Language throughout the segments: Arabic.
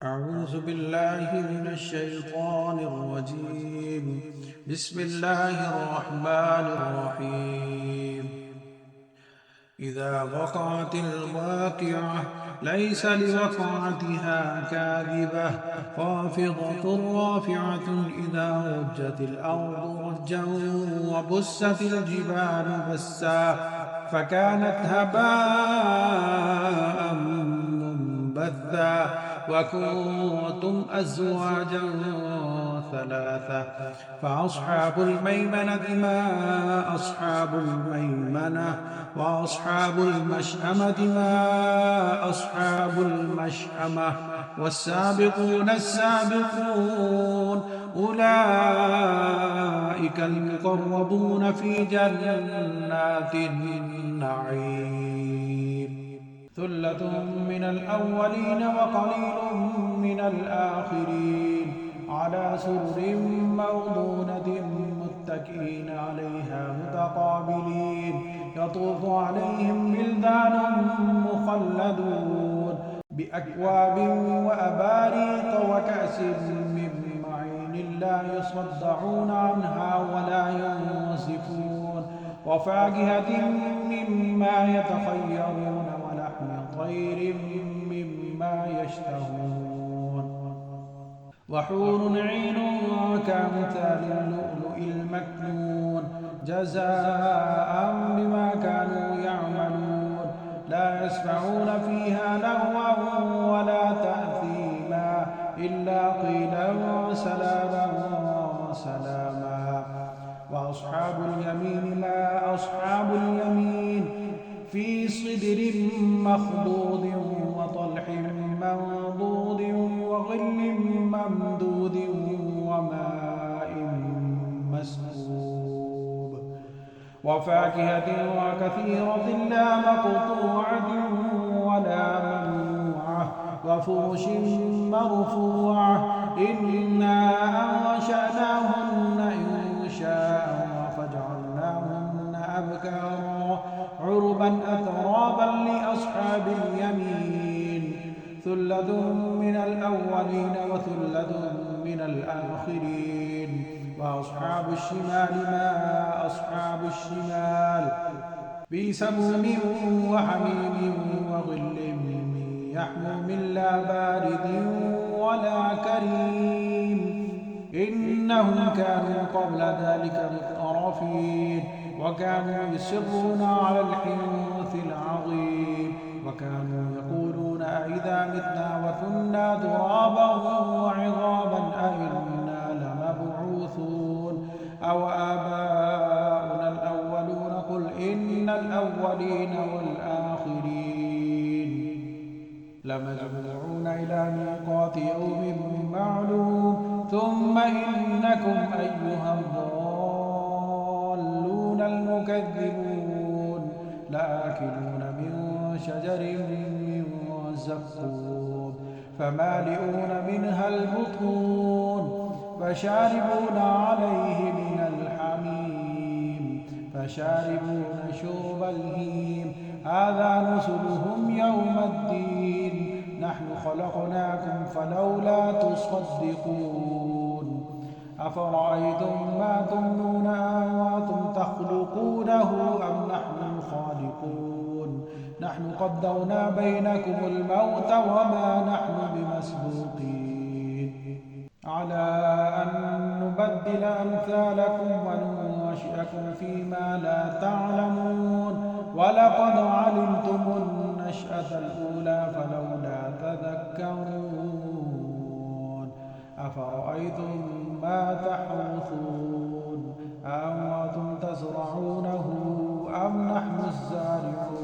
أعوذ بالله من الشيطان الرجيم. بسم الله الرحمن الرحيم. إذا وقعت الواقعة ليس لوقعتها كاذبة خافضة رافعة إذا رجت الأرض رجا وبست الجبال بسا فكانت هباء منبثا وكنتم أزواجا ثلاثة فأصحاب الميمنة ما أصحاب الميمنة وأصحاب المشأمة ما أصحاب المشأمة والسابقون السابقون أولئك المقربون في جنات النعيم ثلة من الأولين وقليل من الآخرين على سرر موضونة متكئين عليها متقابلين يطوف عليهم بلدان مخلدون بأكواب وأباريق وكأس من معين لا يصدعون عنها ولا ينصفون وفاكهة مما يتخيرون ولحم طير مما يشتهون وحور عين كأمثال اللؤلؤ المكنون جزاء بما كانوا يعملون لا يسمعون فيها لغوا ولا تأثيما إلا قيلا سلاما سلاما وأصحاب اليمين ما أصحاب اليمين في صدر مخضود وطلح منضود وظل ممدود وماء مسكوب وفاكهة وكثيرة لا مقطوعة ولا ممنوعة وفرش مرفوعة إنا أنشأناهن إنشاء فجعلناهن أبكارا عربا أترابا لأصحاب اليمين ثلة من الأولين وثلة من الآخرين وأصحاب الشمال ما أصحاب الشمال في سموم وحميم وظل يحموم لا بارد ولا كريم إنهم كانوا قبل ذلك مترفين وكانوا يصرون على الحنث العظيم وكانوا يقولون أئذا متنا وكنا ترابا وعظاما أئنا لمبعوثون أو آباؤنا الأولون قل إن الأولين والآخرين لمجموعون إلى ميقات يوم معلوم ثم إنكم أيها الضالون المكذبون لآكلون من شجر من زقوم فمالئون منها البطون فشاربون عليه من الحميم فشاربون شرب الهيم هذا نزلهم يوم الدين نحن خلقناكم فلولا تصدقون أفرأيتم ما تمنون أأنتم تخلقونه أم نحن الخالقون نحن قدرنا بينكم الموت وما نحن بمسبوقين على أن نبدل أمثالكم وننشئكم فيما لا تعلمون ولقد علمتم النشأة الأولى فلولا تذكرون أفرأيتم ما تحرثون أأنتم تزرعونه أم نحن الزارعون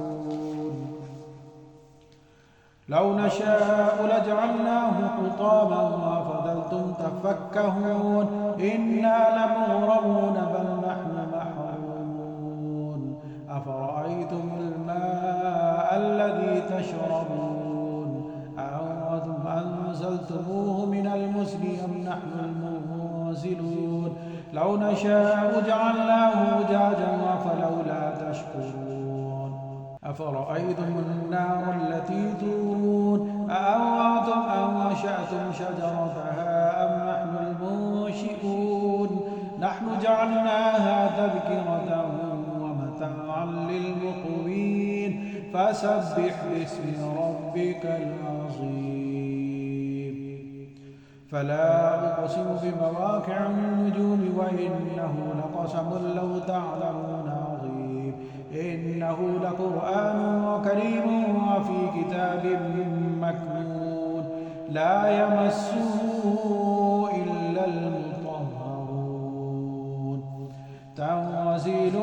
لو نشاء لجعلناه حطاما وفضلتم تفكهون إنا لمغرمون بل نحن محرومون أفرأيتم الماء الذي تشربون أأنتم أنزلتموه من المزن أم نحن المنزلون لو نشاء جعلناه أجاجا فلولا تشكرون أفرأيتم النار التي تورون أأنتم أنشأتم شجرتها أم نحن المنشئون نحن جعلناها تذكرة ومتاعا للمقوين فسبح باسم ربك العظيم فلا أقسم بمواقع النجوم وإنه لقسم لو تعلمون عظيم إنه لقرآن كريم وفي كتاب مكنون لا يمسه إلا المطهرون تنزيل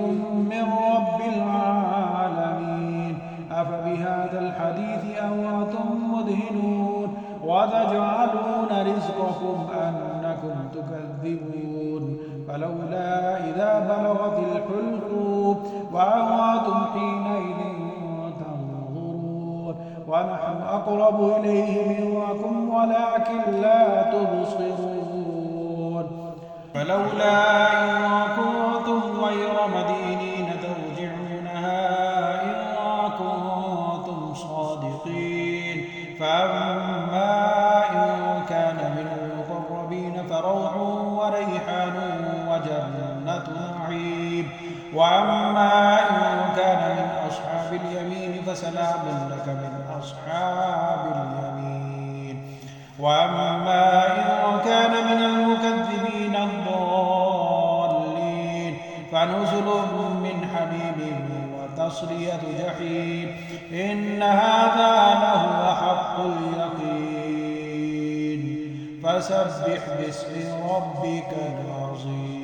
من رب العالمين أفبهذا الحديث أنتم مدهنون وتجعلون رزقكم أنكم تكذبون فلولا إذا بلغت الحلقوم وأنتم حينئذ تنظرون ونحن أقرب إليه منكم ولكن لا تبصرون فلولا إن كنتم غير مدينين ترجعونها إن كنتم صادقين فأما إن كان من المقربين فروح وريحان وجنة نعيم وأما إن كان من أصحاب اليمين فسلام لك من أصحاب اليمين وأما إن كان من المكذبين الضالين فنزل من حميم وتصلية جحيم إن هذا لهو حق اليقين فسبح باسم ربك العظيم